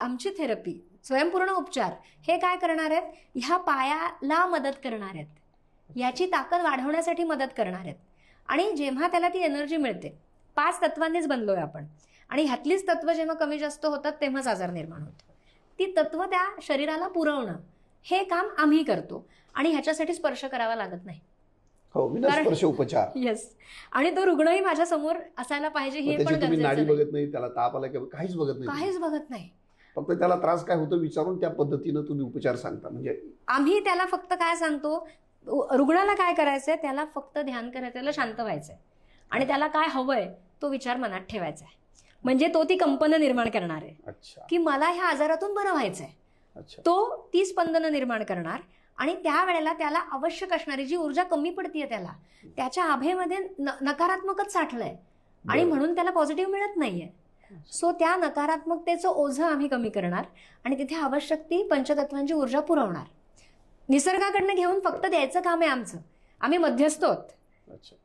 आमची थेरपी स्वयंपूर्ण उपचार हे काय करणार आहेत, ह्या पायाला मदत करणार आहेत, याची ताकद वाढवण्यासाठी मदत करणार आहेत. आणि जेव्हा त्याला ती एनर्जी मिळते, 5 तत्वांनीच बनलोय आपण, आणि ह्यातलीच तत्व जेव्हा कमी जास्त होतात तेव्हाच आजार निर्माण होतो. ती तत्व त्या शरीराला पुरवणं हे काम आम्ही करतो आणि ह्याच्यासाठी स्पर्श करावा लागत नाही. हो, विनास्पर्श उपचार. येस. आणि तो रुग्णही माझ्या समोर असायला पाहिजे हे पण तुम्ही नाडी गरजेचं बघत नाही, त्याला ताप आला किंवा काहीच बघत नाही, काहीच बघत नाही. फक्त त्याला त्रास काय होतो विचारून त्या पद्धतीनं तुम्ही उपचार सांगता. म्हणजे आम्ही त्याला फक्त काय सांगतो, रुग्णाला काय करायचंय, त्याला फक्त ध्यान करायचं, त्याला शांत व्हायचंय आणि त्याला काय हवंय तो विचार मनात ठेवायचा आहे. म्हणजे तो ती कंपनं निर्माण करणार आहे. अच्छा. की मला ह्या आजारातून बरं व्हायचंय. अच्छा. तो ती स्पंदनं निर्माण करणार आणि त्यावेळेला त्याला आवश्यक असणारी जी ऊर्जा कमी पडतीये त्याला, त्याच्या आभेमध्ये नकारात्मकच साठलंय आणि म्हणून त्याला पॉझिटिव्ह मिळत नाहीये. सो त्या नकारात्मकतेचं ओझं आम्ही कमी करणार आणि तिथे आवश्यक ती पंचतत्वांची ऊर्जा पुरवणार. निसर्गाकडनं घेऊन फक्त द्यायचं काम आहे आमचं. आम्ही मध्यस्थ आहोत. अच्छा.